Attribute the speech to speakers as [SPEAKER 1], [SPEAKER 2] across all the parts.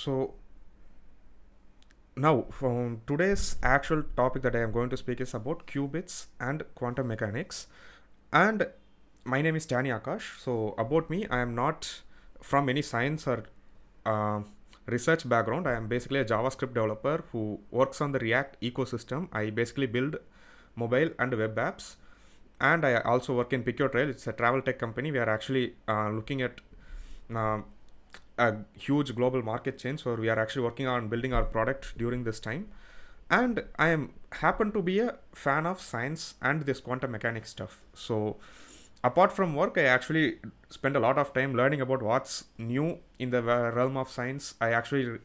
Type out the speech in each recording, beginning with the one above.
[SPEAKER 1] So now, from today's actual topic that I am going to speak is about qubits and quantum mechanics. And my name is Tani Akash. So about me, I am not from any science or uh, research background. I am basically a JavaScript developer who works on the React ecosystem. I basically build mobile and web apps, and I also work in Pick Your Trail. It's a travel tech company. We are actually looking at uh, a huge global market change, so we are actually working on building our product during this time. And I am happen to be a fan of science and this quantum mechanics stuff. So apart from work, I actually spend a lot of time learning about what's new in the realm of science. I actually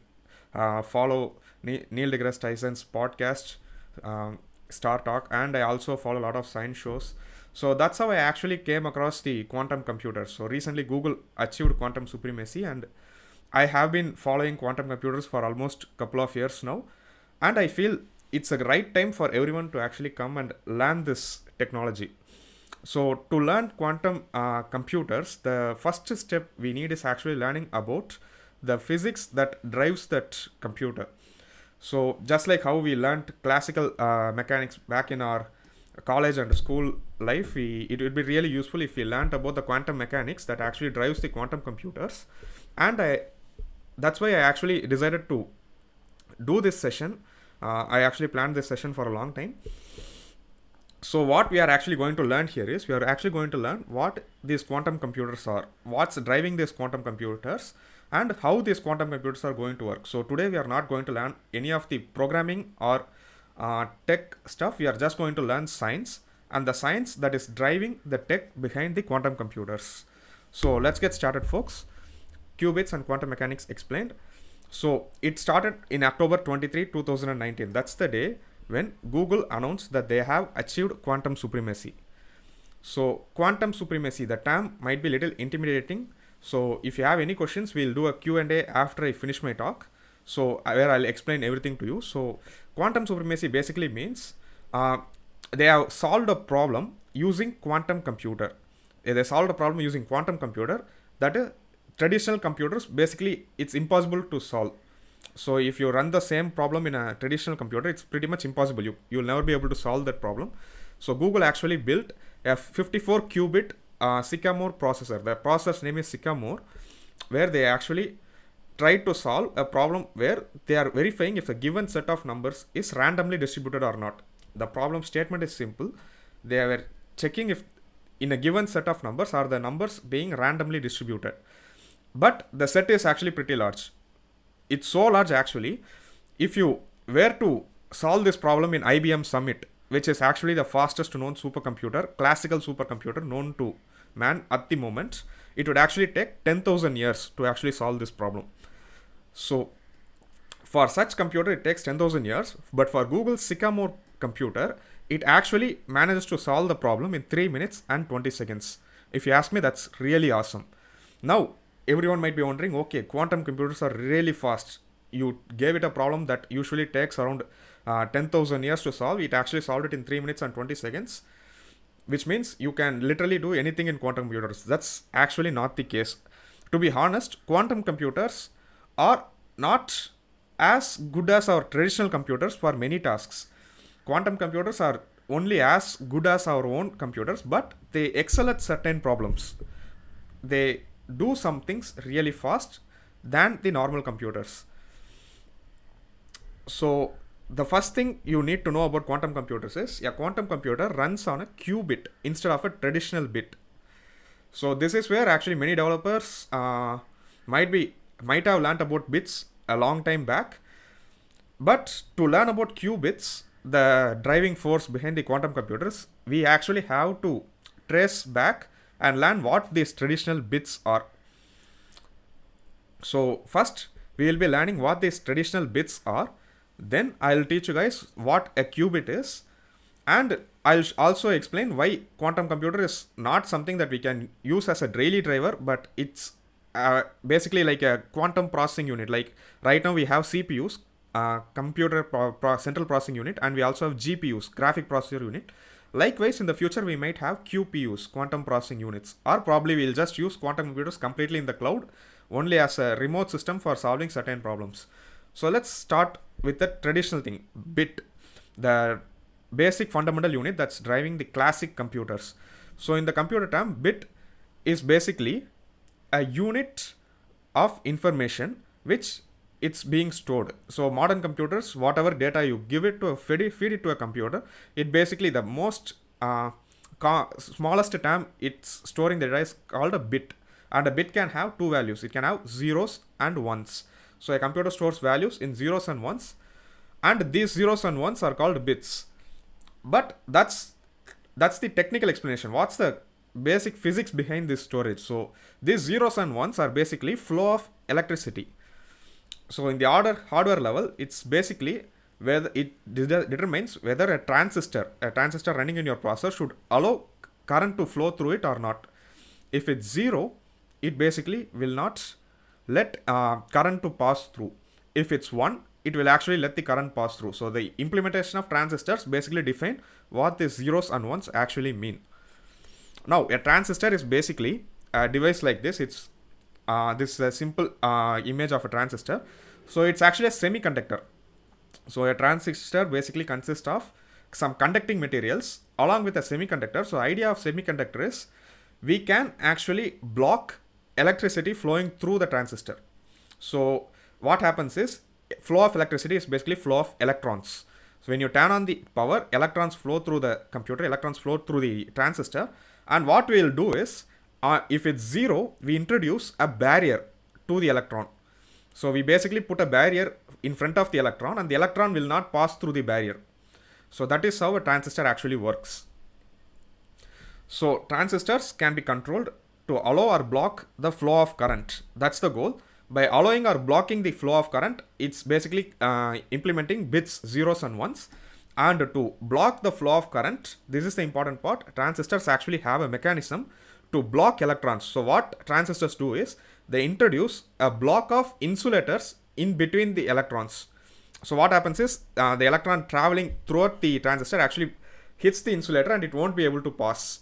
[SPEAKER 1] follow Neil deGrasse Tyson's podcast, um, Star Talk, and I also follow a lot of science shows. So that's how I actually came across the quantum computers. So recently, Google achieved quantum supremacy, and I have been following quantum computers for almost a couple of years now, and I feel it's a right time for everyone to actually come and learn this technology. So to learn quantum computers, the first step we need is actually learning about the physics that drives that computer. So just like how we learned classical mechanics back in our college and school life, it would be really useful if we learned about the quantum mechanics that actually drives the quantum computers. And that's why I actually decided to do this session. I actually planned this session for a long time. So what we are actually going to learn here is we are actually going to learn what these quantum computers are, what's driving these quantum computers, and how these quantum computers are going to work. So today we are not going to learn any of the programming or tech stuff. We are just going to learn science and the science that is driving the tech behind the quantum computers. So let's get started, folks. Qubits and quantum mechanics explained. So it started in October 23, 2019. That's the day when Google announced that they have achieved quantum supremacy. So quantum supremacy, the term might be a little intimidating. So if you have any questions, we'll do a Q&A after I finish my talk. So where I'll explain everything to you. So quantum supremacy basically means they have solved a problem using quantum computer. They solved a problem using quantum computer that is traditional computers basically it's impossible to solve. So if you run the same problem in a traditional computer, it's pretty much impossible. You'll never be able to solve that problem. So Google actually built a 54 qubit Sycamore processor. The processor name is Sycamore, where they actually try to solve a problem where they are verifying if a given set of numbers is randomly distributed or not. The problem statement is simple. They were checking if in a given set of numbers are the numbers being randomly distributed. But the set is actually pretty large. It's so large actually. If you were to solve this problem in IBM Summit, which is actually the fastest known supercomputer, classical supercomputer known to man at the moment, it would actually take 10,000 years to actually solve this problem. So for such computer, it takes 10,000 years, but for Google's Sycamore computer, it actually manages to solve the problem in 3 minutes and 20 seconds. If you ask me, that's really awesome. Now, everyone might be wondering, okay, quantum computers are really fast. You gave it a problem that usually takes around 10,000 years to solve. It actually solved it in 3 minutes and 20 seconds, which means you can literally do anything in quantum computers. That's actually not the case. To be honest, quantum computers are not as good as our traditional computers for many tasks. Quantum computers are only as good as our own computers, but they excel at certain problems. They do some things really fast than the normal computers. So the first thing you need to know about quantum computers is a quantum computer runs on a qubit instead of a traditional bit. So this is where actually many developers might have learned about bits a long time back. But to learn about qubits, the driving force behind the quantum computers, we actually have to trace back and learn what these traditional bits are. So first we will be learning what these traditional bits are. Then I'll teach you guys what a qubit is, and I'll also explain why quantum computer is not something that we can use as a daily driver, but it's basically like a quantum processing unit. Like right now we have CPUs, central processing unit, and we also have GPUs, graphic processor unit. Likewise, in the future, we might have QPUs, quantum processing units, or probably we'll just use quantum computers completely in the cloud, only as a remote system for solving certain problems. So let's start with the traditional thing, bit, the basic fundamental unit that's driving the classic computers. So in the computer term, bit is basically a unit of information which it's being stored. So modern computers, whatever data you give it to feed it to a computer, it basically the most smallest term it's storing the data is called a bit, and a bit can have two values. It can have zeros and ones. So a computer stores values in zeros and ones, and these zeros and ones are called bits. But that's the technical explanation. What's the basic physics behind this storage? So these zeros and ones are basically flow of electricity. So in the hardware level, it's basically whether it determines whether a transistor running in your processor should allow current to flow through it or not. If it's zero, it basically will not let current to pass through. If it's one, it will actually let the current pass through. So the implementation of transistors basically define what these zeros and ones actually mean. Now a transistor is basically a device like this. It's this is a simple image of a transistor. So it's actually a semiconductor. So a transistor basically consists of some conducting materials along with a semiconductor. So idea of semiconductor is we can actually block electricity flowing through the transistor. So what happens is flow of electricity is basically flow of electrons. So when you turn on the power, electrons flow through the computer, electrons flow through the transistor, and what we'll do is if it's zero, we introduce a barrier to the electron. So we basically put a barrier in front of the electron, and the electron will not pass through the barrier. So that is how a transistor actually works. So transistors can be controlled to allow or block the flow of current. That's the goal. By allowing or blocking the flow of current, it's basically implementing bits, zeros and ones. And to block the flow of current, this is the important part, transistors actually have a mechanism to block electrons. So what transistors do is they introduce a block of insulators in between the electrons. So what happens is the electron traveling throughout the transistor actually hits the insulator and it won't be able to pass.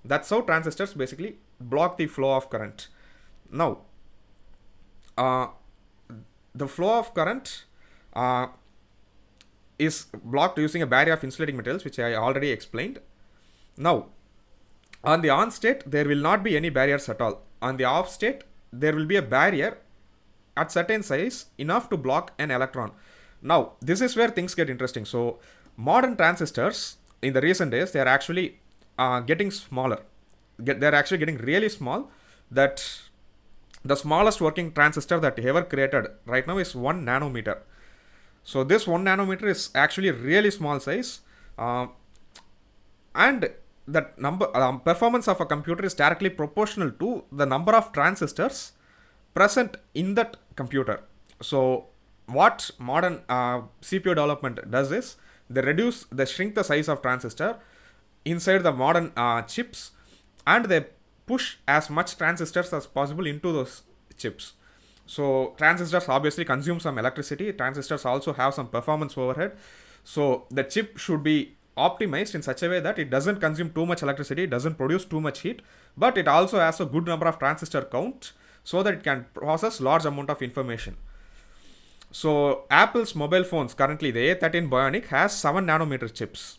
[SPEAKER 1] That's how transistors basically block the flow of current. Now the flow of current is blocked using a barrier of insulating materials, which I already explained. Now on the on state, there will not be any barriers at all. On the off state, there will be a barrier at certain size enough to block an electron. Now this is where things get interesting. So modern transistors in the recent days, they are actually getting smaller. They're actually getting really small. That the smallest working transistor that ever created right now is 1 nanometer. So this 1 nanometer is actually really small size, and that number performance of a computer is directly proportional to the number of transistors present in that computer. So what modern CPU development does is they shrink the size of transistor inside the modern chips, and they push as much transistors as possible into those chips. So transistors obviously consume some electricity. Transistors also have some performance overhead. So the chip should be optimized in such a way that it doesn't consume too much electricity, it doesn't produce too much heat, but it also has a good number of transistor count so that it can process large amount of information. So Apple's mobile phones currently, the A13 Bionic has 7 nanometer chips.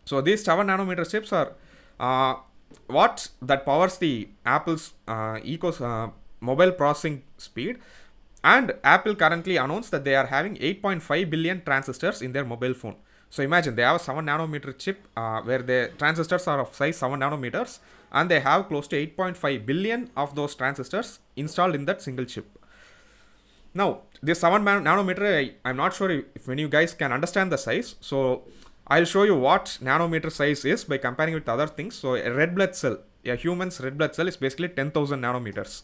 [SPEAKER 1] So these 7 nanometer chips are what that powers the Apple's mobile processing speed. And Apple currently announced that they are having 8.5 billion transistors in their mobile phone. So imagine they have a 7 nanometer chip where the transistors are of size 7 nanometers, and they have close to 8.5 billion of those transistors installed in that single chip. Now this 7 nanometer, I'm not sure if many of you guys can understand the size. So I'll show you what nanometer size is by comparing it with other things. So a red blood cell, a human's red blood cell is basically 10,000 nanometers.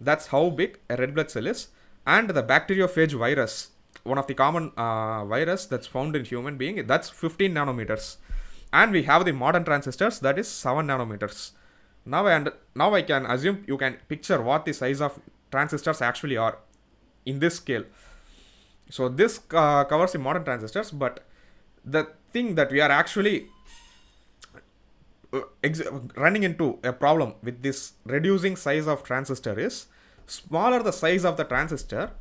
[SPEAKER 1] That's how big a red blood cell is. And the bacteriophage virus, one of the common virus that's found in human being, that's 15 nanometers. And we have the modern transistors, that is 7 nanometers. Now I can assume you can picture what the size of transistors actually are in this scale. So this covers the modern transistors, but the thing that we are actually running into a problem with this reducing size of transistor is smaller the size of the transistor,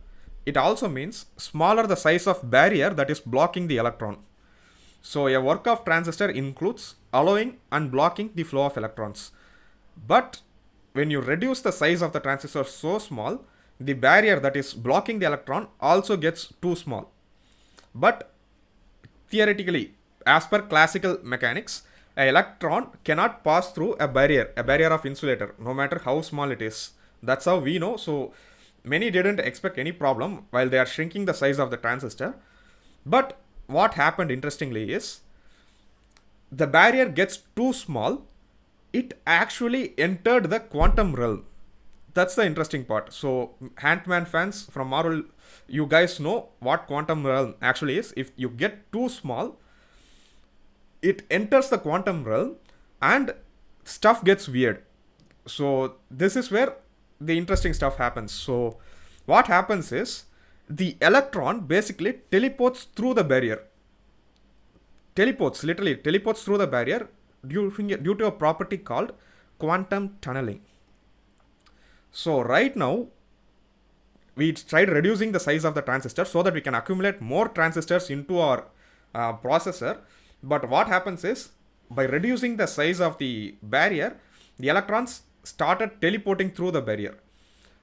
[SPEAKER 1] it also means smaller the size of barrier that is blocking the electron. So a work of transistor includes allowing and blocking the flow of electrons. But when you reduce the size of the transistor so small, the barrier that is blocking the electron also gets too small. But theoretically, as per classical mechanics, an electron cannot pass through a barrier of insulator, no matter how small it is. That's how we know. So many didn't expect any problem while they are shrinking the size of the transistor. But what happened interestingly is the barrier gets too small, it actually entered the quantum realm. That's the interesting part. So Ant-Man fans from Marvel, you guys know what quantum realm actually is. If you get too small, it enters the quantum realm and stuff gets weird. So this is where the interesting stuff happens. So what happens is the electron basically teleports through the barrier. Literally teleports through the barrier due to a property called quantum tunneling. So right now, we tried reducing the size of the transistor so that we can accumulate more transistors into our processor. But what happens is, by reducing the size of the barrier, the electrons started teleporting through the barrier.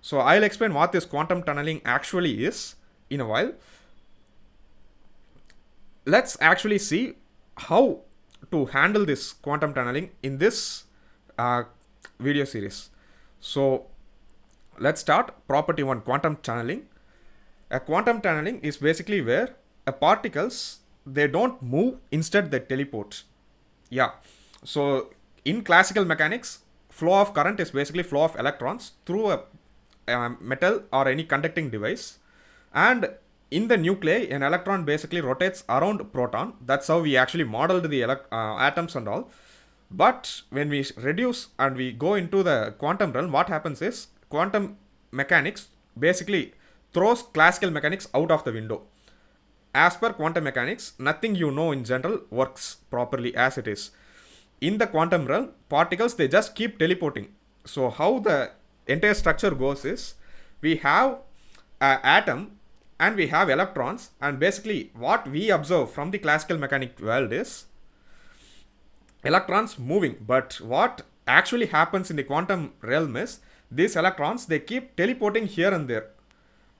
[SPEAKER 1] So I'll explain what this quantum tunneling actually is in a while. Let's actually see how to handle this quantum tunneling in this video series. So let's start. Property 1, quantum tunneling. A quantum tunneling is basically where particles, they don't move, instead they teleport. Yeah. So in classical mechanics, flow of current is basically flow of electrons through a metal or any conducting device. And in the nuclei, an electron basically rotates around proton. That's how we actually modeled the atoms and all. But when we reduce and we go into the quantum realm, what happens is quantum mechanics basically throws classical mechanics out of the window. As per quantum mechanics, nothing you know in general works properly as it is. In the quantum realm, particles, they just keep teleporting. So how the entire structure goes is, we have an atom and we have electrons, and basically what we observe from the classical mechanic world is electrons moving. But what actually happens in the quantum realm is, these electrons, they keep teleporting here and there,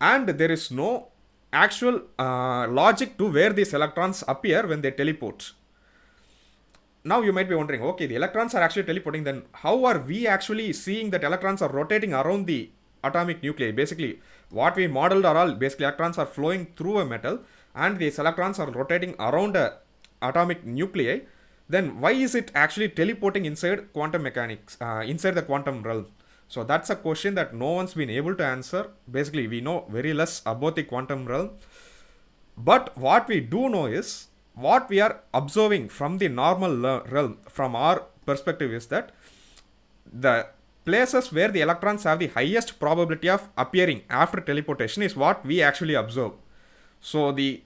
[SPEAKER 1] and there is no actual logic to where these electrons appear when they teleport. Now you might be wondering, okay, the electrons are actually teleporting, then how are we actually seeing that electrons are rotating around the atomic nuclei? Basically what we modeled are all basically electrons are flowing through a metal and these electrons are rotating around a atomic nuclei. Then why is it actually teleporting inside quantum mechanics, inside the quantum realm? So that's a question that no one's been able to answer. Basically we know very less about the quantum realm. But what we do know is, what we are observing from the normal realm, from our perspective, is that the places where the electrons have the highest probability of appearing after teleportation is what we actually observe. So the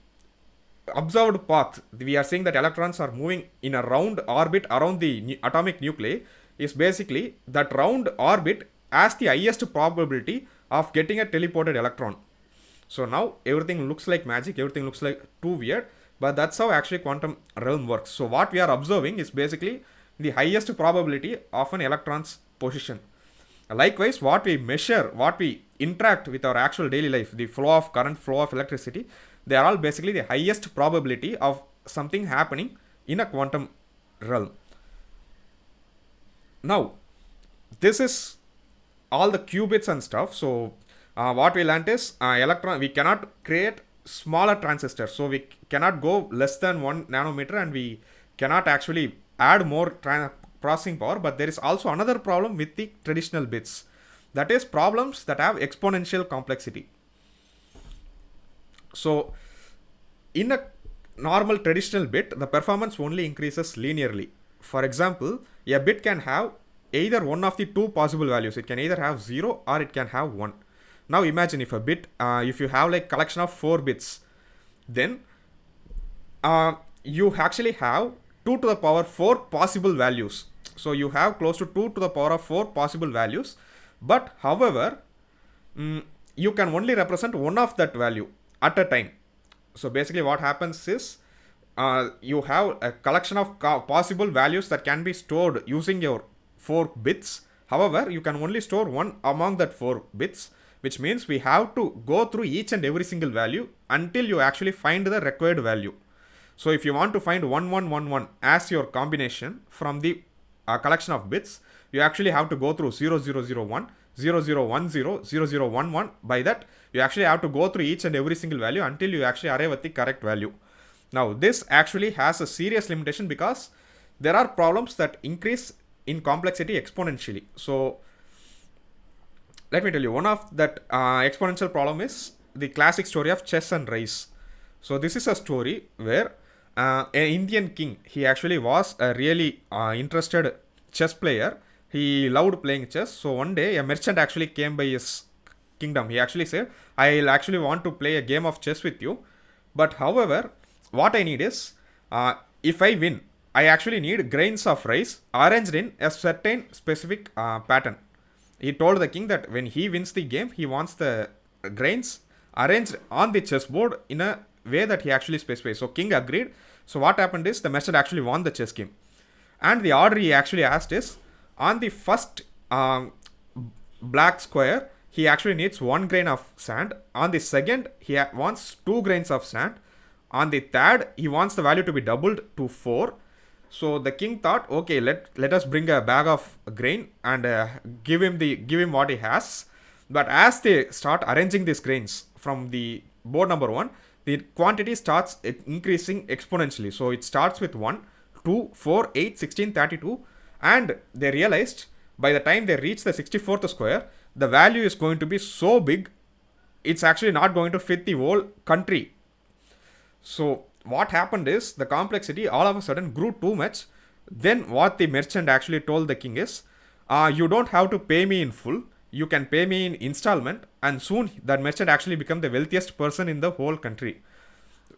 [SPEAKER 1] observed path, we are saying that electrons are moving in a round orbit around the atomic nuclei, is basically that round orbit has the highest probability of getting a teleported electron. So now everything looks like magic, everything looks like too weird, but that's how actually quantum realm works. So what we are observing is basically the highest probability of an electron's position. Likewise, what we measure, what we interact with our actual daily life, the flow of current, flow of electricity, they are all basically the highest probability of something happening in a quantum realm. Now, this is all the qubits and stuff. So what we learned is we cannot create smaller transistors. So we cannot go less than 1 nanometer, and we cannot actually add more processing power. But there is also another problem with the traditional bits. That is problems that have exponential complexity. So in a normal traditional bit, the performance only increases linearly. For example, a bit can have either one of the two possible values. It can either have 0 or it can have 1. Now imagine if a bit, if you have like collection of 4 bits, then you actually have 2 to the power 4 possible values. So you have close to 2 to the power of 4 possible values. But however, you can only represent one of that value at a time. So basically what happens is you have a collection of possible values that can be stored using your 4 bits. However, you can only store one among that 4 bits, which means we have to go through each and every single value until you actually find the required value. So if you want to find 1111 as your combination from the collection of bits, you actually have to go through 0001, 0010, 0011. By that, you actually have to go through each and every single value until you actually arrive at the correct value. Now, this actually has a serious limitation because there are problems that increase in complexity exponentially. So, let me tell you, one of that exponential problem is the classic story of chess and rice. So, this is a story where an Indian king, he actually was a really interested chess player. He loved playing chess. So, one day a merchant actually came by his kingdom. He actually said, I'll actually want to play a game of chess with you. But however, what I need is, if I win, I actually need grains of rice arranged in a certain specific pattern. He told the king that when he wins the game, he wants the grains arranged on the chessboard in a way that he actually specifies. So king agreed. So what happened is the merchant actually won the chess game. And the order he actually asked is, on the first black square, he actually needs 1 grain of sand. On the second, he wants 2 grains of sand. On the third, he wants the value to be doubled to 4. So the king thought, okay, let us bring a bag of grain and give him what he has. But as they start arranging these grains from the board number 1, the quantity starts increasing exponentially. So it starts with 1, 2, 4, 8, 16, 32, and they realized by the time they reach the 64th square, the value is going to be so big, it's actually not going to fit the whole country. So what happened is the complexity all of a sudden grew too much. Then what the merchant actually told the king is, you don't have to pay me in full, you can pay me in installment, and soon that merchant actually become the wealthiest person in the whole country.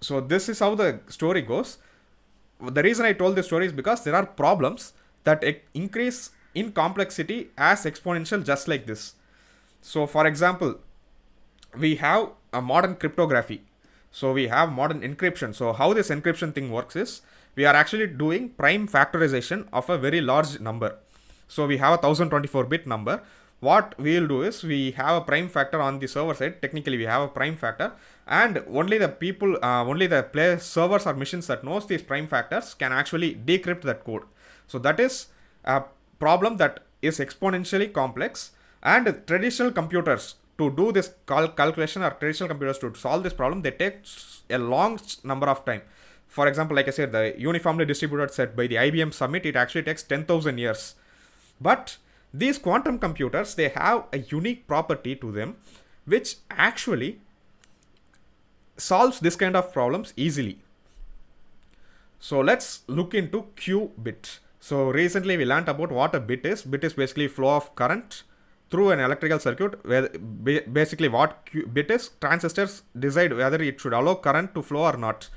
[SPEAKER 1] So this is how the story goes. The reason I told this story is because there are problems that increase in complexity as exponential, just like this. So for example, we have a modern cryptography. So we have modern encryption. So how this encryption thing works is, we are actually doing prime factorization of a very large number. So we have a 1024-bit number. What we will do is, we have a prime factor on the server side. Technically we have a prime factor, and only the people, only the player servers or machines that knows these prime factors can actually decrypt that code. So that is a problem that is exponentially complex, and traditional computers to do this calculation, or traditional computers to solve this problem, they take a long number of time. For example, like I said, the uniformly distributed set by the IBM Summit, it actually takes 10,000 years. But these quantum computers, they have a unique property to them which actually solves this kind of problems easily. So let's look into qubit. So recently we learned about what a bit is. Bit is basically flow of current through an electrical circuit, where basically what bit is, transistors decide whether it should allow current to flow or not.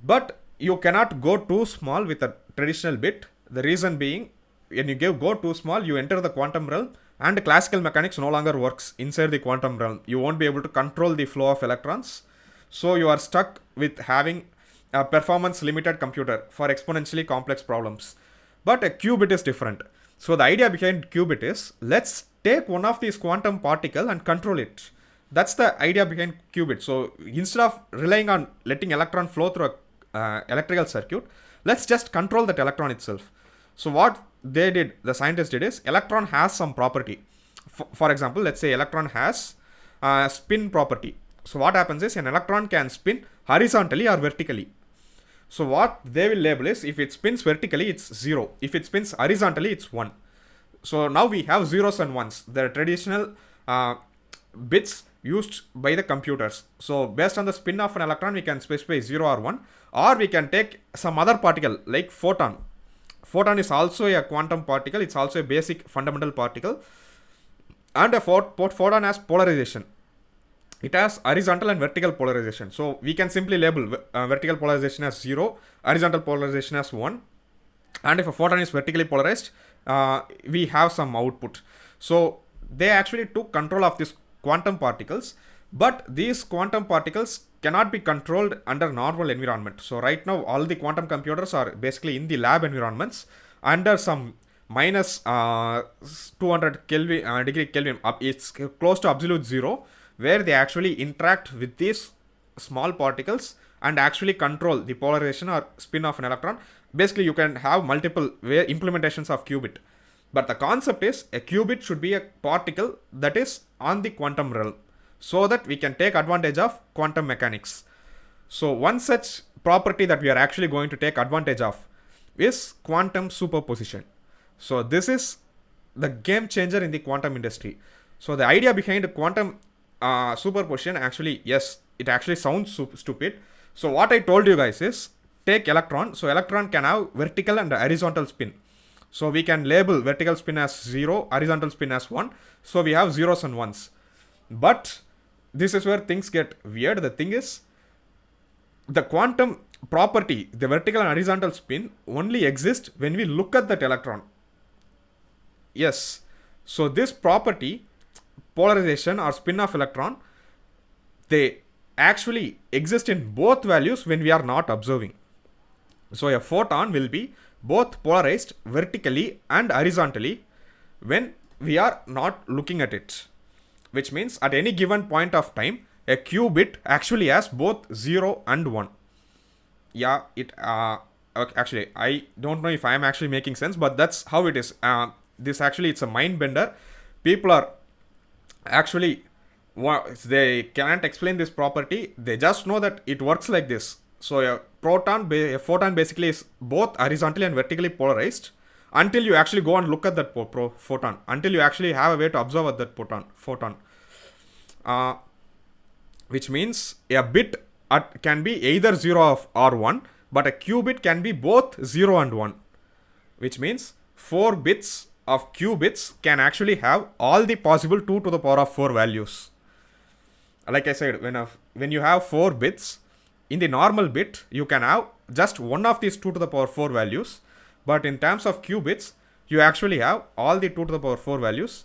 [SPEAKER 1] But you cannot go too small with a traditional bit. The reason being, when you go too small, you enter the quantum realm, and classical mechanics no longer works inside the quantum realm. You won't be able to control the flow of electrons. So you are stuck with having a performance limited computer for exponentially complex problems. But a qubit is different. So the idea behind qubit is, let's take one of these quantum particle and control it. That's the idea behind qubit. So instead of relying on letting electron flow through a electrical circuit, let's just control that electron itself. So what the scientists did is, electron has some property. For example, let's say electron has spin property. So what happens is, an electron can spin horizontally or vertically. So what they will label is, if it spins vertically, it's 0. If it spins horizontally, it's 1. So now we have zeros and ones, the traditional bits used by the computers. So based on the spin of an electron, we can specify 0 or 1, or we can take some other particle like photon. Photon is also a quantum particle. It's also a basic fundamental particle, and a photon has polarization. It has horizontal and vertical polarization. So we can simply label vertical polarization as 0, horizontal polarization as 1. And if a photon is vertically polarized, we have some output. So they actually took control of this quantum particles, but these quantum particles cannot be controlled under normal environment. So right now all the quantum computers are basically in the lab environments under some minus 200 Kelvin degree Kelvin. It's close to absolute zero, where they actually interact with these small particles and actually control the polarization or spin of an electron. Basically, you can have multiple implementations of qubit, but the concept is a qubit should be a particle that is on the quantum realm, so that we can take advantage of quantum mechanics. So one such property that we are actually going to take advantage of is quantum superposition. So this is the game changer in the quantum industry. So the idea behind quantum superposition, actually, yes, it actually sounds stupid. So what I told you guys is, take electron. So electron can have vertical and horizontal spin. So we can label vertical spin as 0, horizontal spin as 1. So we have zeros and ones. But this is where things get weird. The thing is, the quantum property, the vertical and horizontal spin, only exists when we look at that electron. Yes. So this property, polarization or spin of electron, they actually exist in both values when we are not observing. So a photon will be both polarized vertically and horizontally when we are not looking at it. Which means at any given point of time, a qubit actually has both 0 and 1. Yeah, it okay, actually, I don't know if I am actually making sense, but that's how it is. This actually, it's a mind bender. People are actually, they can't explain this property. They just know that it works like this. So a photon basically is both horizontally and vertically polarized until you actually go and look at that photon, until you actually have a way to observe at that photon. Which means a bit can be either 0 or 1, but a qubit can be both 0 and 1. Which means 4 bits of qubits can actually have all the possible 2 to the power of 4 values. Like I said, when you have 4 bits, in the normal bit, you can have just one of these 2 to the power 4 values. But in terms of qubits, you actually have all the 2 to the power 4 values.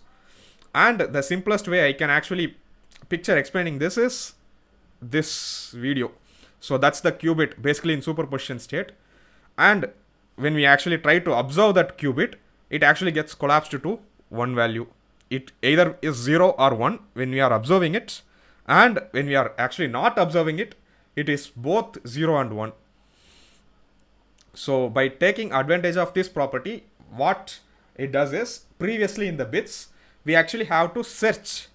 [SPEAKER 1] And the simplest way I can actually picture explaining this is this video. So that's the qubit basically in superposition state. And when we actually try to observe that qubit, it actually gets collapsed to one value. It either is 0 or 1 when we are observing it. And when we are actually not observing it, it is both 0 and 1. So by taking advantage of this property, what it does is, previously in the bits, we actually have to search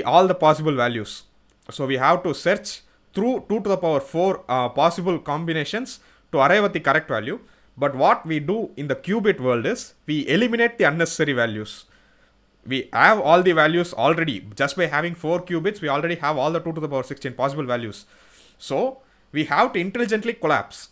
[SPEAKER 1] all the possible values. So we have to search through 2 to the power 4 possible combinations to arrive at the correct value. But what we do in the qubit world is, we eliminate the unnecessary values. We have all the values already. Just by having 4 qubits, we already have all the 2 to the power 16 possible values. So we have to intelligently collapse.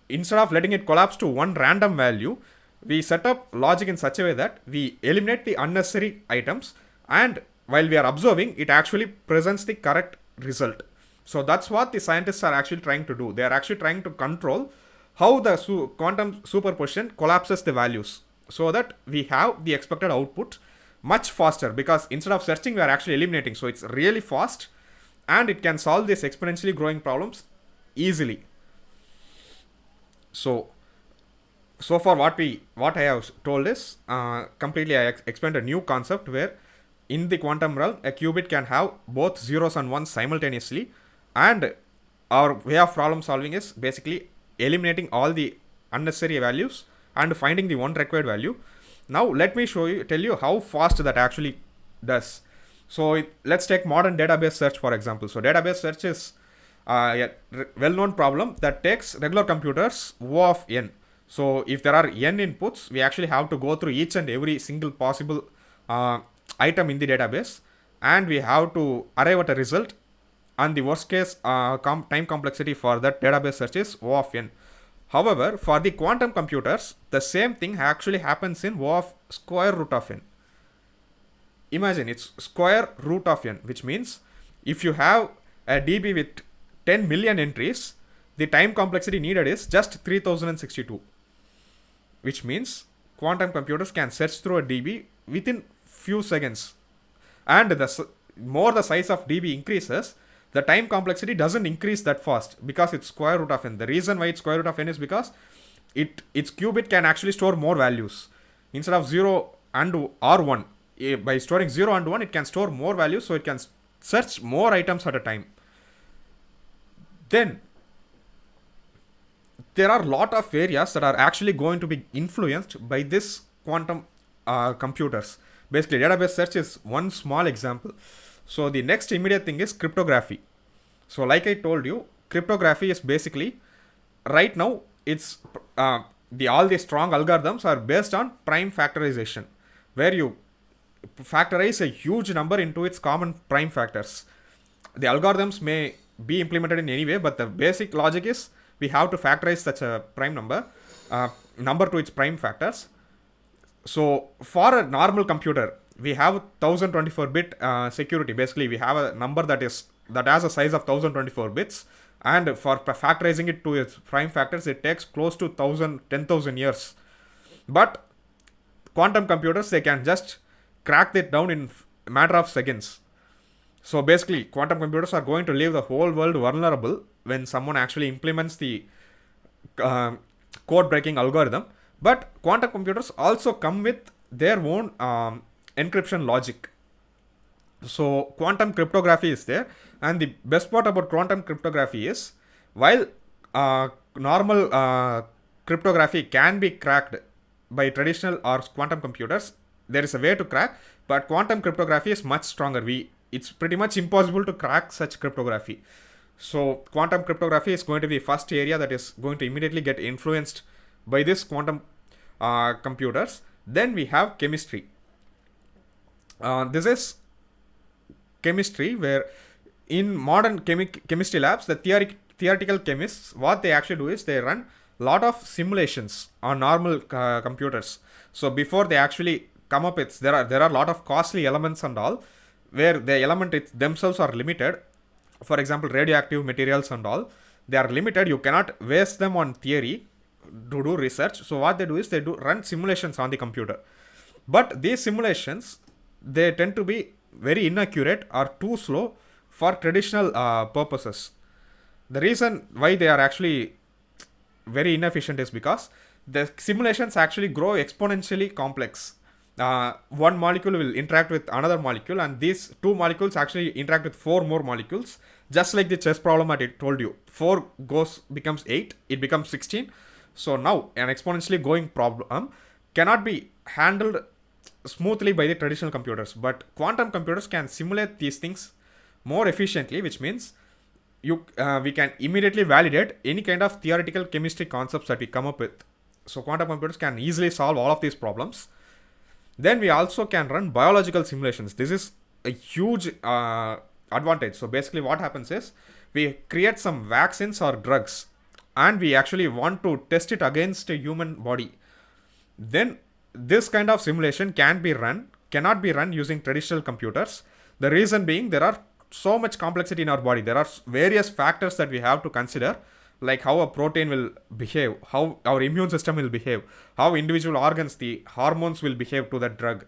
[SPEAKER 1] Instead of letting it collapse to one random value, we set up logic in such a way that we eliminate the unnecessary items, and while we are observing, it actually presents the correct result. So that's what the scientists are actually trying to do. They are actually trying to control how the quantum superposition collapses the values, so that we have the expected output much faster, because instead of searching, we are actually eliminating. So it's really fast, and it can solve these exponentially growing problems easily. So far what I have told is completely I explained a new concept where in the quantum realm, a qubit can have both zeros and ones simultaneously, and our way of problem solving is basically eliminating all the unnecessary values and finding the one required value. Now let me tell you how fast that actually does. So let's take modern database search for example. So database search is a well-known problem that takes regular computers O of n. So if there are n inputs, we actually have to go through each and every single possible item in the database, and we have to arrive at a result, and the worst case time complexity for that database search is O of n. However, for the quantum computers, the same thing actually happens in O of square root of n. Imagine it's square root of n, which means if you have a DB with 10 million entries, the time complexity needed is just 3062. Which means quantum computers can search through a DB within few seconds. And more the size of db increases, the time complexity doesn't increase that fast because it's square root of n. The reason why it's square root of n is because its qubit can actually store more values instead of 0 and or 1. By storing 0 and 1, it can store more values, so it can search more items at a time. Then there are a lot of areas that are actually going to be influenced by this quantum computers. Basically, database search is one small example. So the next immediate thing is cryptography. So like I told you, cryptography is basically, right now, it's all the strong algorithms are based on prime factorization, where you factorize a huge number into its common prime factors. The algorithms may be implemented in any way, but the basic logic is we have to factorize such a prime number to its prime factors. So for a normal computer, we have 1024-bit security. Basically, we have a number that has a size of 1024 bits, and for factorizing it to its prime factors, it takes close to 10,000 years. But quantum computers, they can just crack that down in a matter of seconds. So basically, quantum computers are going to leave the whole world vulnerable when someone actually implements the code breaking algorithm. But quantum computers also come with their own encryption logic. So quantum cryptography is there, and the best part about quantum cryptography is, while normal cryptography can be cracked by traditional or quantum computers, there is a way to crack, but quantum cryptography is much stronger. It's pretty much impossible to crack such cryptography. So quantum cryptography is going to be first area that is going to immediately get influenced by this quantum computers. Then we have chemistry. This is chemistry, where in modern chemistry labs, the theoretical chemists, what they actually do is they run a lot of simulations on normal computers. So before they actually come up with, there are a lot of costly elements and all, where the element themselves are limited. For example, radioactive materials and all, they are limited. You cannot waste them on theory to do research. So what they do is they run simulations on the computer. But these simulations, they tend to be very inaccurate or too slow for traditional purposes. The reason why they are actually very inefficient is because the simulations actually grow exponentially complex. One molecule will interact with another molecule, and these two molecules actually interact with 4 more molecules, just like the chess problem that I told you. 4 becomes 8, it becomes 16. So now an exponentially growing problem cannot be handled smoothly by the traditional computers, but quantum computers can simulate these things more efficiently, which means we can immediately validate any kind of theoretical chemistry concepts that we come up with. So quantum computers can easily solve all of these problems. Then we also can run biological simulations. This is a huge advantage. So basically what happens is, we create some vaccines or drugs, and we actually want to test it against a human body. Then this kind of simulation cannot be run using traditional computers. The reason being, there are so much complexity in our body. There are various factors that we have to consider, like how a protein will behave, how our immune system will behave, how individual organs, the hormones will behave to that drug.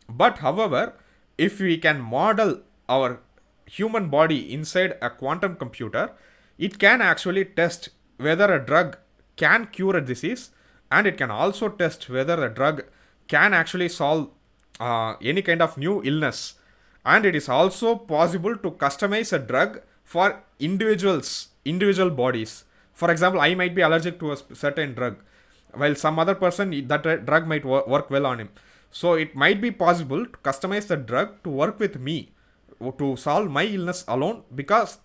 [SPEAKER 1] But however, if we can model our human body inside a quantum computer, it can actually test whether a drug can cure a disease, and it can also test whether a drug can actually solve any kind of new illness. And it is also possible to customize a drug for individual bodies. For example, I might be allergic to a certain drug, while some other person, that drug might work well on him. So it might be possible to customize the drug to work with me, to solve my illness alone, because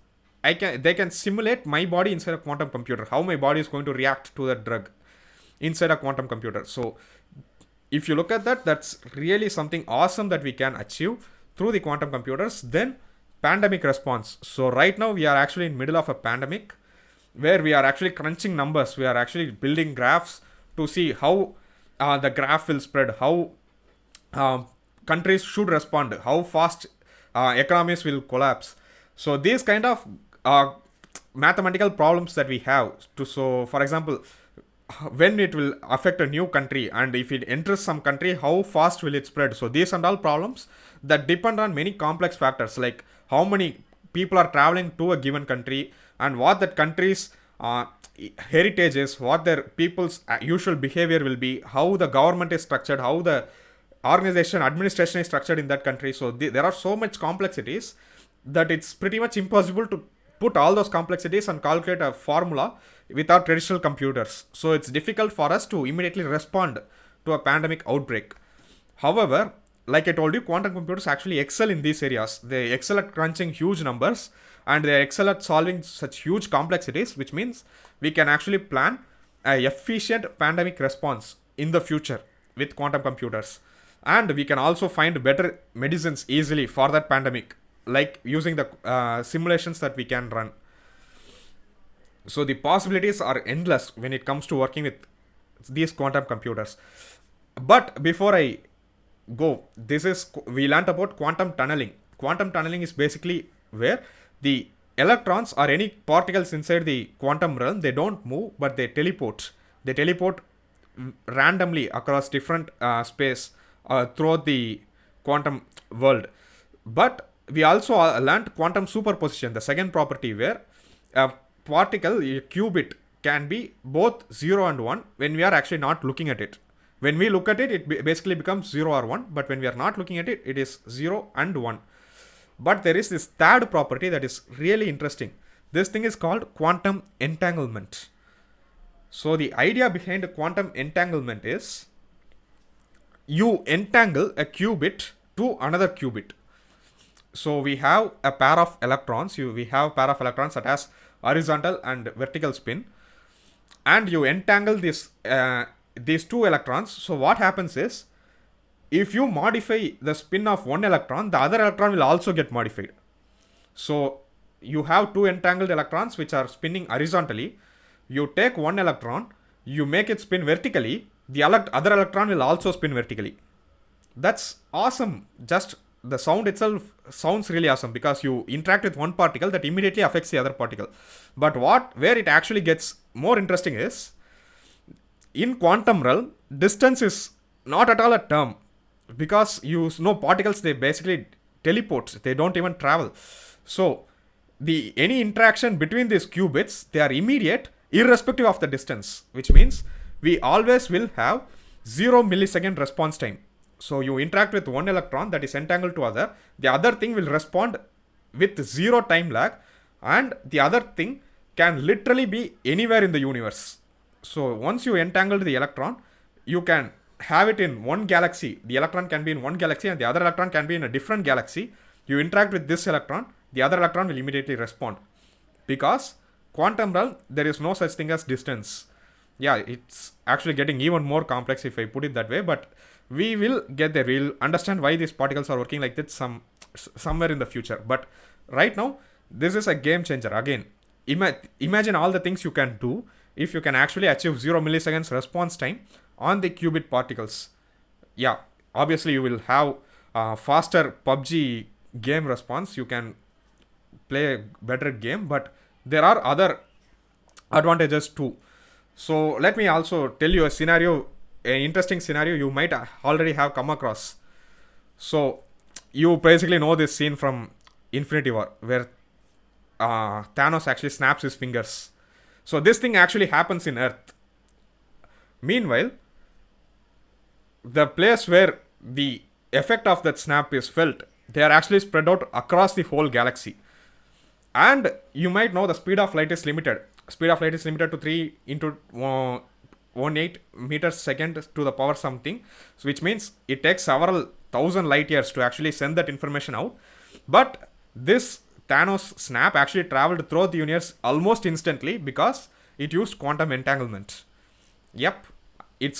[SPEAKER 1] they can simulate my body inside a quantum computer, how my body is going to react to that drug inside a quantum computer. So if you look at that, that's really something awesome that we can achieve through the quantum computers. Then pandemic response. So right now we are actually in middle of a pandemic, where we are actually crunching numbers. We are actually building graphs to see how the graph will spread, how countries should respond, how fast economies will collapse. So these kind of mathematical problems that we have to, so for example, when it will affect a new country, and if it enters some country, how fast will it spread. So these and all problems that depend on many complex factors, like how many people are traveling to a given country, and what that country's heritage is, what their people's usual behavior will be, how the government is structured, how the organization administration is structured in that country. So there are so much complexities that it's pretty much impossible to put all those complexities and calculate a formula with our traditional computers. So it's difficult for us to immediately respond to a pandemic outbreak. However, like I told you, quantum computers actually excel in these areas. They excel at crunching huge numbers, and they excel at solving such huge complexities, which means we can actually plan a efficient pandemic response in the future with quantum computers. And we can also find better medicines easily for that pandemic, like using the simulations that we can run. So the possibilities are endless when it comes to working with these quantum computers. But before I go, we learned about quantum tunneling. Quantum tunneling is basically where the electrons or any particles inside the quantum realm, they don't move, but they teleport. They teleport randomly across different space throughout the quantum world. But we also learned quantum superposition, the second property, where a particle, a qubit, can be both 0 and 1 when we are actually not looking at it. When we look at it, it basically becomes 0 or 1, but when we are not looking at it, it is 0 and 1. But there is this third property that is really interesting. This thing is called quantum entanglement. So the idea behind quantum entanglement is you entangle a qubit to another qubit. So we have a pair of electrons. We have a pair of electrons that has horizontal and vertical spin, and you entangle these two electrons. So what happens is, if you modify the spin of one electron, the other electron will also get modified. So you have two entangled electrons which are spinning horizontally. You take one electron, you make it spin vertically, the other electron will also spin vertically. That's awesome. Just the sound itself sounds really awesome, because you interact with one particle that immediately affects the other particle. But where it actually gets more interesting is, in quantum realm, distance is not at all a term, because you know particles, they basically teleport, they don't even travel. So any interaction between these qubits, they are immediate irrespective of the distance, which means we always will have 0 millisecond response time. So you interact with one electron that is entangled to other, the other thing will respond with 0 time lag, and the other thing can literally be anywhere in the universe. So once you entangle the electron, you can have it in one galaxy. The electron can be in one galaxy and the other electron can be in a different galaxy. You interact with this electron, the other electron will immediately respond. Because quantum realm, there is no such thing as distance. Yeah, it's actually getting even more complex if I put it that way, but we will get there. We'll understand why these particles are working like that somewhere in the future. But right now, this is a game changer. Again, imagine all the things you can do if you can actually achieve 0 milliseconds response time on the qubit particles. Yeah, obviously you will have faster PUBG game response. You can play a better game, but there are other advantages too. So let me also tell you an interesting scenario you might already have come across. So you basically know this scene from Infinity War, where Thanos actually snaps his fingers. So this thing actually happens in Earth. Meanwhile, the place where the effect of that snap is felt, they are actually spread out across the whole galaxy. And you might know the speed of light is limited. Speed of light is limited to 3 into 18 meters second to the power something, so which means it takes several thousand light years to actually send that information out. But this Thanos snap actually traveled throughout the universe almost instantly, because it used quantum entanglement. Yep, it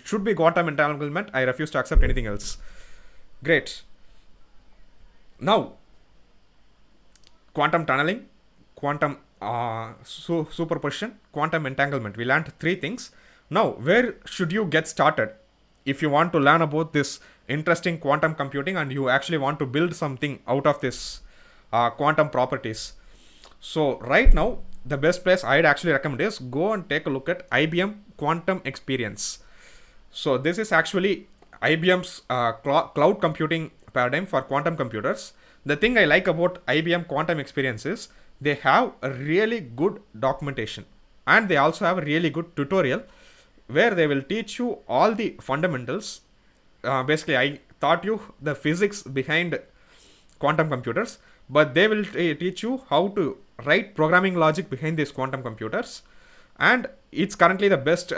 [SPEAKER 1] should be quantum entanglement. I refuse to accept anything else. Great. Now, quantum tunneling, quantum superposition, quantum entanglement. We learned 3 things. Now, where should you get started if you want to learn about this interesting quantum computing and you actually want to build something out of this quantum properties? So right now, the best place I'd actually recommend is go and take a look at IBM Quantum Experience. So this is actually IBM's cloud computing paradigm for quantum computers. The thing I like about IBM Quantum Experience is they have a really good documentation, and they also have a really good tutorial where they will teach you all the fundamentals. Basically, I taught you the physics behind quantum computers, but they will teach you how to write programming logic behind these quantum computers, and it's currently the best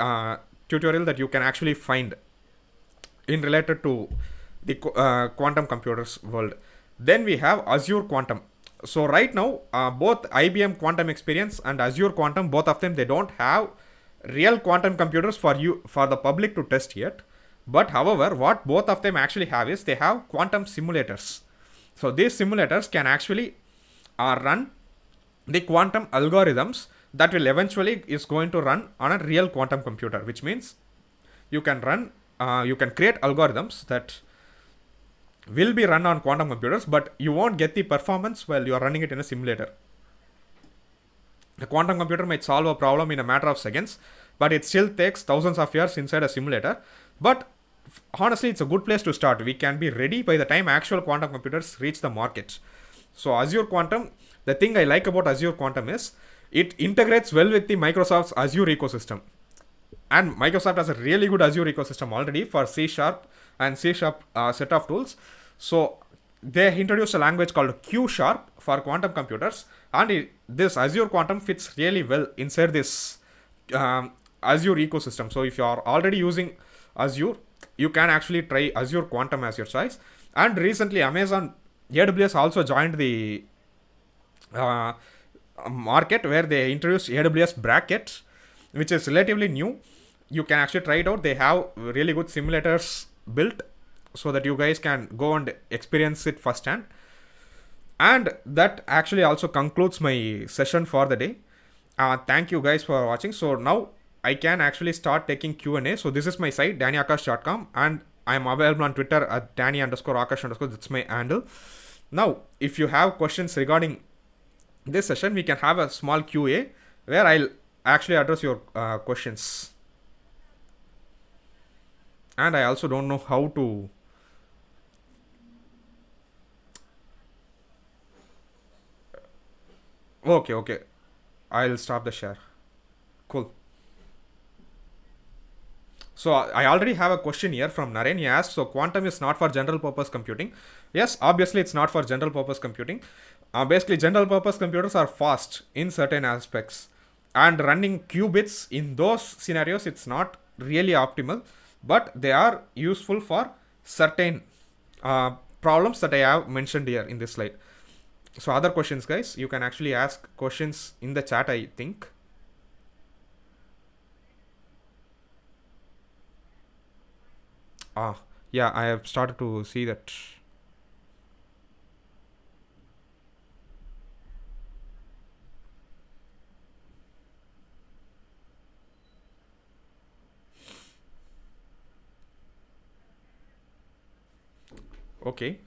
[SPEAKER 1] tutorial that you can actually find in related to the quantum computers world. Then we have Azure Quantum. So right now, both IBM Quantum Experience and Azure Quantum, both of them, they don't have real quantum computers for the public to test yet. But however, what both of them actually have is they have quantum simulators. So these simulators can actually run the quantum algorithms that will eventually is going to run on a real quantum computer, which means you can create algorithms that will be run on quantum computers, but you won't get the performance while you are running it in a simulator. A quantum computer might solve a problem in a matter of seconds, but it still takes thousands of years inside a simulator. But honestly, it's a good place to start. We can be ready by the time actual quantum computers reach the market. So Azure Quantum, the thing I like about Azure Quantum is it integrates well with the Microsoft's Azure ecosystem. And Microsoft has a really good Azure ecosystem already for C# and C# set of tools. So they introduced a language called Q# for quantum computers, and this Azure Quantum fits really well inside this Azure ecosystem. So if you are already using Azure, you can actually try Azure Quantum as your choice. And recently, Amazon AWS also joined the market where they introduced AWS Braket, which is relatively new. You can actually try it out. They have really good simulators built so that you guys can go and experience it firsthand. And that actually also concludes my session for the day. Thank you guys for watching. So now I can actually start taking Q&A. So this is my site, dannyakash.com, and I'm available on Twitter at danny_akash_. That's my handle. Now, if you have questions regarding this session, we can have a small QA where I'll actually address your questions. And I also don't know how to. Okay. I'll stop the share. Cool. So I already have a question here from Naren. He asked, so quantum is not for general purpose computing. Yes, obviously it's not for general purpose computing. Basically, general purpose computers are fast in certain aspects. And running qubits in those scenarios, it's not really optimal. But they are useful for certain problems that I have mentioned here in this slide. So other questions, guys, you can actually ask questions in the chat, I think. Yeah, I have started to see that. Okay.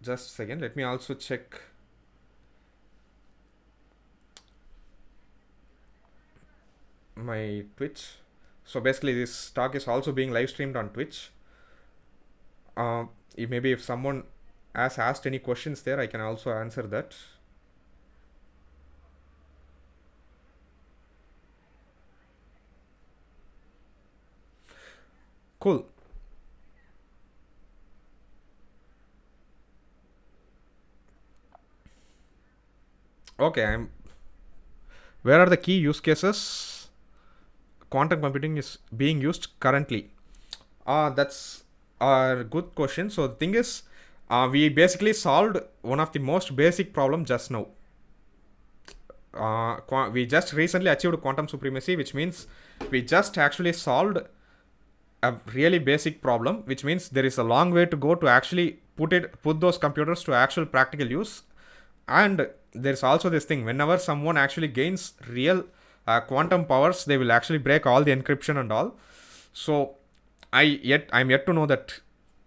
[SPEAKER 1] Just a second. Let me also check my Twitch. So basically, this talk is also being live streamed on Twitch. Maybe if someone has asked any questions there, I can also answer that. Cool. Okay, where are the key use cases quantum computing is being used currently? That's a good question. So the thing is, we basically solved one of the most basic problem just now. We just recently achieved quantum supremacy, which means we just actually solved a really basic problem, which means there is a long way to go to actually put those computers to actual practical use. And there's also this thing, whenever someone actually gains real quantum powers, they will actually break all the encryption and all. So I'm yet to know that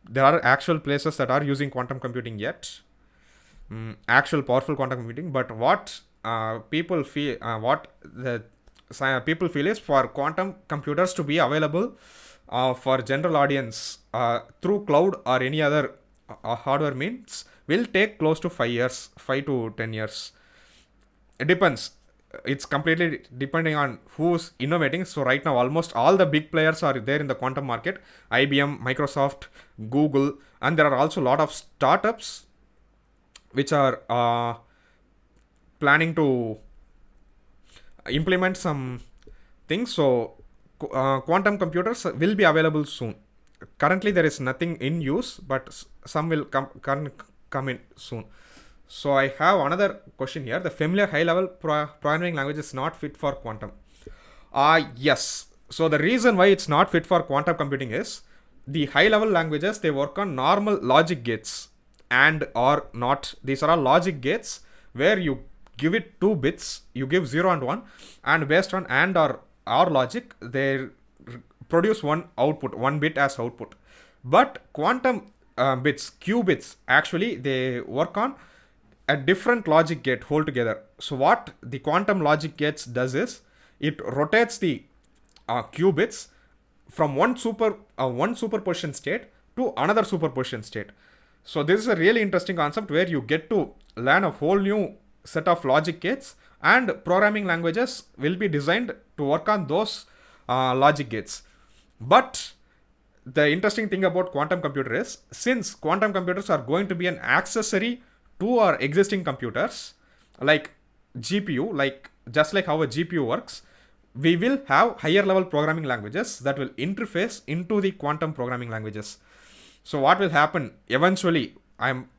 [SPEAKER 1] there are actual places that are using quantum computing yet, actual powerful quantum computing. But what people feel what the people feel is for quantum computers to be available for general audience through cloud or any other hardware means will take close to 5 years, 5 to 10 years. It depends. It's completely depending on who's innovating. So right now almost all the big players are there in the quantum market: IBM, Microsoft, Google, and there are also a lot of startups which are planning to implement some things. So quantum computers will be available soon. Currently there is nothing in use, but some will come in soon. So I have another question here. The familiar high-level programming language is not fit for quantum. Yes. So the reason why it's not fit for quantum computing is the high-level languages, they work on normal logic gates and or not. These are all logic gates where you give it 2 bits, you give 0 and 1, and based on and or logic, they produce one output, 1 bit as output. But quantum bits, qubits, actually they work on a different logic gate altogether. So what the quantum logic gates does is it rotates the qubits from one superposition state to another superposition state. So this is a really interesting concept where you get to learn a whole new set of logic gates, and programming languages will be designed to work on those logic gates. But the interesting thing about quantum computer is, since quantum computers are going to be an accessory to our existing computers, like GPU, like just like how a GPU works, we will have higher level programming languages that will interface into the quantum programming languages. So what will happen eventually, I'm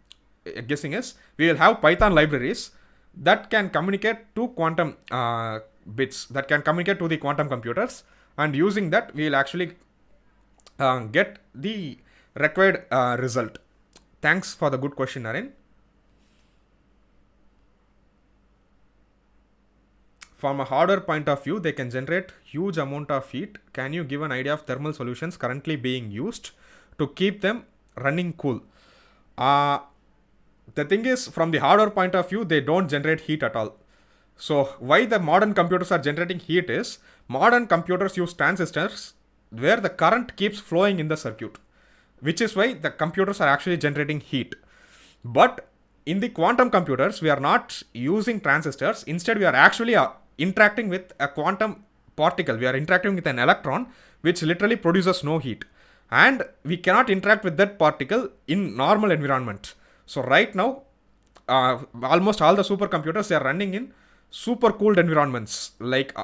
[SPEAKER 1] guessing, is we will have Python libraries that can communicate to quantum bits, that can communicate to the quantum computers, and using that we will actually get the required result. Thanks for the good question, Naren. From a hardware point of view, they can generate huge amount of heat. Can you give an idea of thermal solutions currently being used to keep them running cool? The thing is, from the hardware point of view, they don't generate heat at all. So why the modern computers are generating heat is, modern computers use transistors where the current keeps flowing in the circuit, which is why the computers are actually generating heat. But in the quantum computers, we are not using transistors. Instead, we are actually interacting with a quantum particle. We are interacting with an electron, which literally produces no heat. And we cannot interact with that particle in normal environment. So right now, almost all the supercomputers, they are running in super cooled environments, like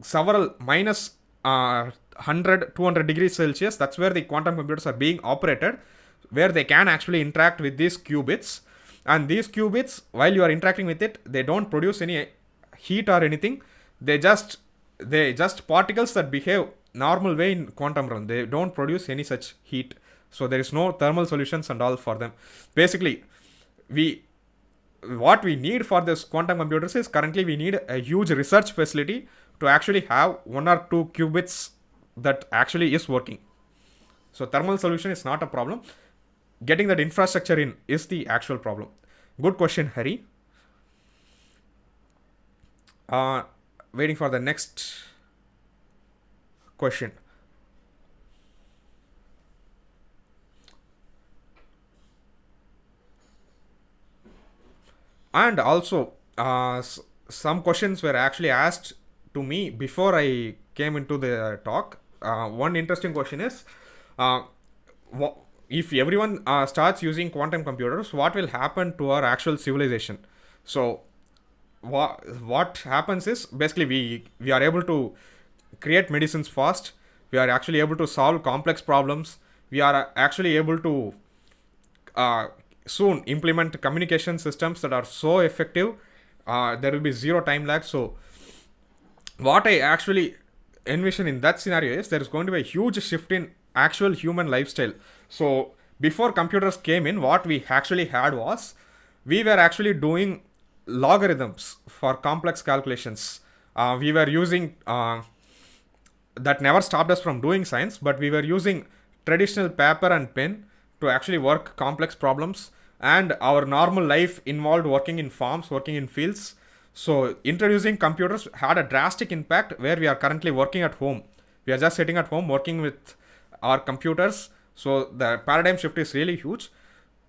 [SPEAKER 1] several minus 100, 200 degrees Celsius. That's where the quantum computers are being operated, where they can actually interact with these qubits. And these qubits, while you are interacting with it, they don't produce any heat or anything. They just particles that behave normal way in quantum realm. They don't produce any such heat. So there is no thermal solutions and all for them. Basically, what we need for this quantum computers is, currently we need a huge research facility to actually have 1 or 2 qubits that actually is working. So thermal solution is not a problem. Getting that infrastructure in is the actual problem. Good question, Hari. Waiting for the next question. And also, some questions were actually asked to me before I came into the talk. One interesting question is, if everyone starts using quantum computers, what will happen to our actual civilization? So what happens is, basically we are able to create medicines fast. We are actually able to solve complex problems. We are actually able to soon implement communication systems that are so effective. There will be zero time lag. So what I actually envision in that scenario is, there is going to be a huge shift in actual human lifestyle. So before computers came in, what we actually had was, we were actually doing logarithms for complex calculations. We were using that never stopped us from doing science, but we were using traditional paper and pen to actually work complex problems, and our normal life involved working in farms, working in fields. So introducing computers had a drastic impact where we are currently working at home. We are just sitting at home working with our computers. So the paradigm shift is really huge.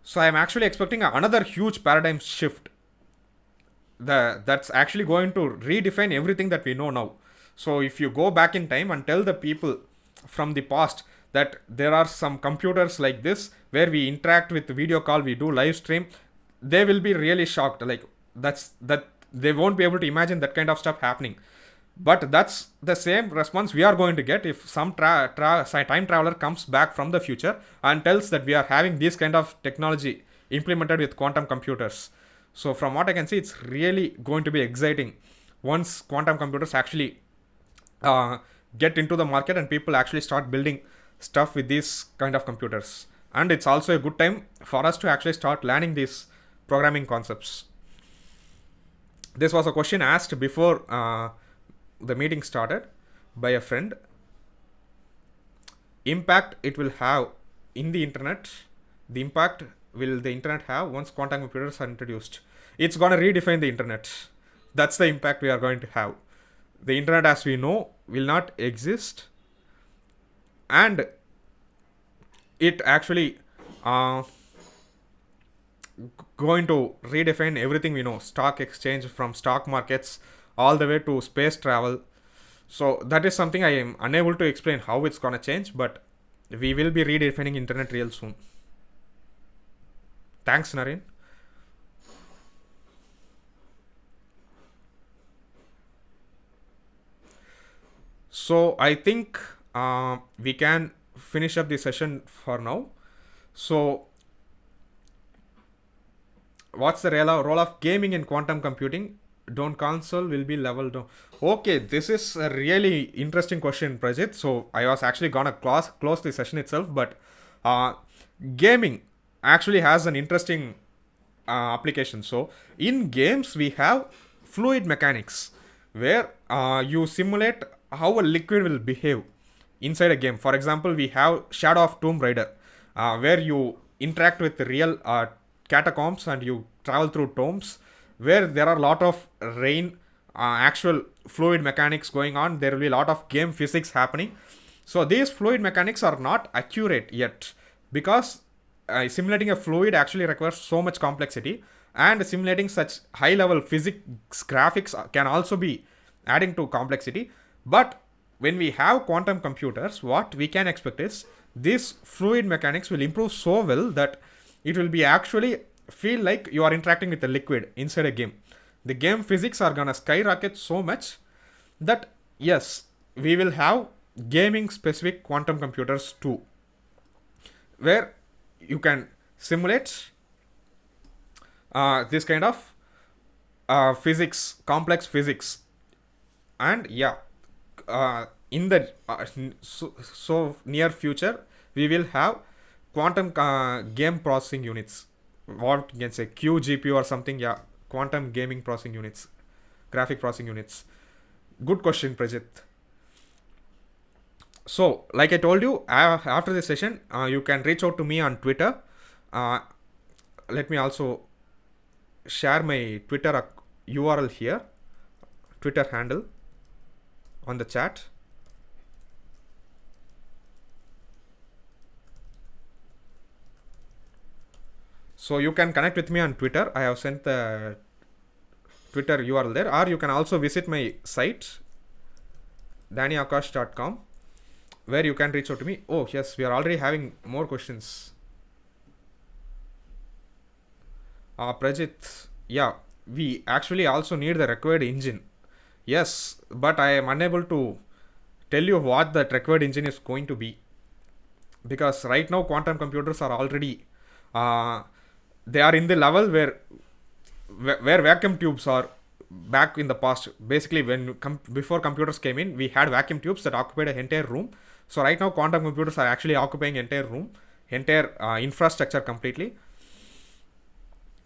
[SPEAKER 1] So I am actually expecting another huge paradigm shift that's actually going to redefine everything that we know now. So if you go back in time and tell the people from the past that there are some computers like this where we interact with video call, we do live stream, they will be really shocked. Like that they won't be able to imagine that kind of stuff happening. But that's the same response we are going to get if some time traveler comes back from the future and tells that we are having this kind of technology implemented with quantum computers. So from what I can see, it's really going to be exciting once quantum computers actually uh, get into the market and people actually start building stuff with these kind of computers. And it's also a good time for us to actually start learning these programming concepts. This was a question asked before the meeting started by a friend. Impact it will have in the internet. The impact will the internet have once quantum computers are introduced? It's going to redefine the internet. That's the impact we are going to have. The internet as we know will not exist, and it actually uh, going to redefine everything we know. Stock exchange, from stock markets all the way to space travel. So that is something I am unable to explain how it's gonna change, but we will be redefining internet real soon. Thanks, Naren. So I think we can finish up the session for now. So what's the role of gaming in quantum computing? Don't console will be leveled down. Okay, this is a really interesting question, Prajit. So I was actually gonna close the session itself, but uh, gaming actually has an interesting application. So in games we have fluid mechanics where you simulate how a liquid will behave inside a game. For example, we have Shadow of Tomb Raider, where you interact with real catacombs and you travel through tombs where there are a lot of rain, actual fluid mechanics going on. There will be a lot of game physics happening. So these fluid mechanics are not accurate yet because simulating a fluid actually requires so much complexity, and simulating such high level physics graphics can also be adding to complexity. But when we have quantum computers, what we can expect is this fluid mechanics will improve so well that it will be actually feel like you are interacting with a liquid inside a game. The game physics are gonna skyrocket so much that yes, we will have gaming specific quantum computers too, where you can simulate this kind of physics, complex physics. And yeah, in the so near future we will have quantum game processing units, what you can say QGPU or something. Yeah, quantum gaming processing units, graphic processing units. Good question, Prajit. So like I told you, after this session you can reach out to me on Twitter. uh, Let me also share my Twitter URL here, Twitter handle on the chat. So you can connect with me on Twitter. I have sent the Twitter URL there, or you can also visit my site dannyakash.com, where you can reach out to me. Oh yes, we are already having more questions. Prajit, yeah, we actually also need the required engine. Yes, but I am unable to tell you what that required engine is going to be, because right now quantum computers are already they are in the level where vacuum tubes are back in the past. Basically, when before computers came in, we had vacuum tubes that occupied an entire room. So right now quantum computers are actually occupying entire room, entire infrastructure completely.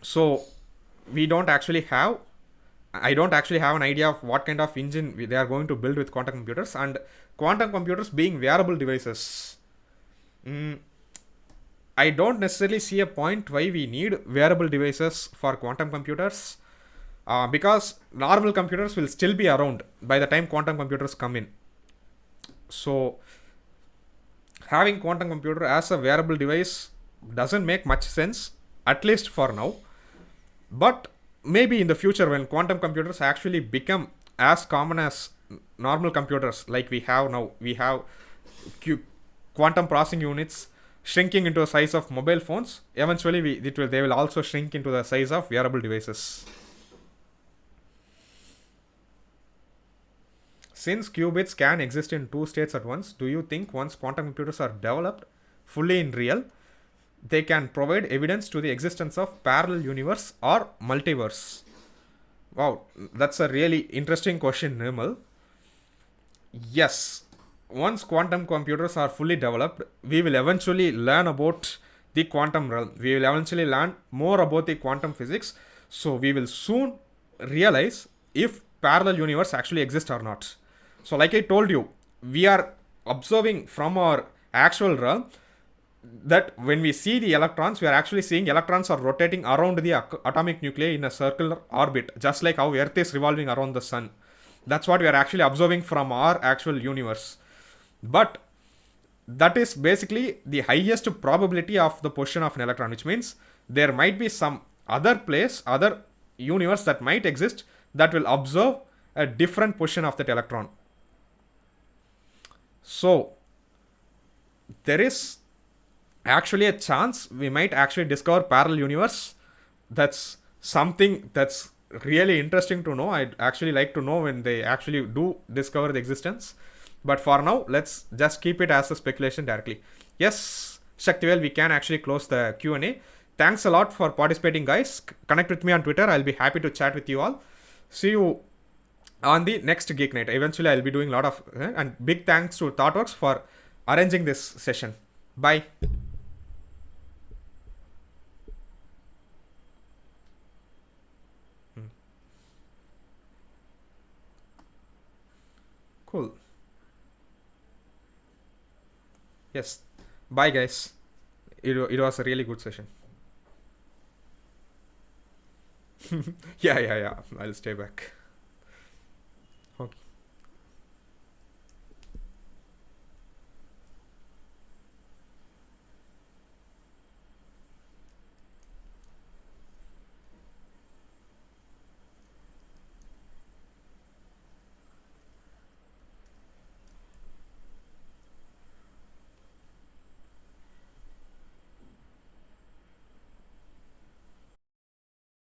[SPEAKER 1] So we don't actually have I don't actually have an idea of what kind of engine they are going to build with quantum computers, and quantum computers being wearable devices. I don't necessarily see a point why we need wearable devices for quantum computers. because normal computers will still be around by the time quantum computers come in. So having quantum computer as a wearable device doesn't make much sense, at least for now. But maybe in the future, when quantum computers actually become as common as normal computers like we have now, we have quantum processing units shrinking into the size of mobile phones. Eventually they will also shrink into the size of wearable devices. Since qubits can exist in two states at once, do you think once quantum computers are developed fully in real, they can provide evidence to the existence of parallel universe or multiverse? Wow, that's a really interesting question, Nirmal. Yes, once quantum computers are fully developed, we will eventually learn about the quantum realm. We will eventually learn more about the quantum physics. So we will soon realize if parallel universe actually exist or not. So like I told you, we are observing from our actual realm that when we see the electrons, we are actually seeing electrons are rotating around the atomic nuclei in a circular orbit, just like how Earth is revolving around the sun. That's what we are actually observing from our actual universe. But that is basically the highest probability of the position of an electron, which means there might be some other place, other universe that might exist that will observe a different position of that electron. So there is actually a chance we might actually discover parallel universe. That's something that's really interesting to know. I'd actually like to know when they actually do discover the existence. But for now, let's just keep it as a speculation directly. Yes, Shaktivel, we can actually close the Q&A. Thanks a lot for participating, guys. Connect with me on Twitter. I'll be happy to chat with you all. See you on the next Geek Night. Eventually, I'll be doing a lot of... and big thanks to ThoughtWorks for arranging this session. Bye. Cool. Yes. Bye, guys. It was a really good session. Yeah. I'll stay back.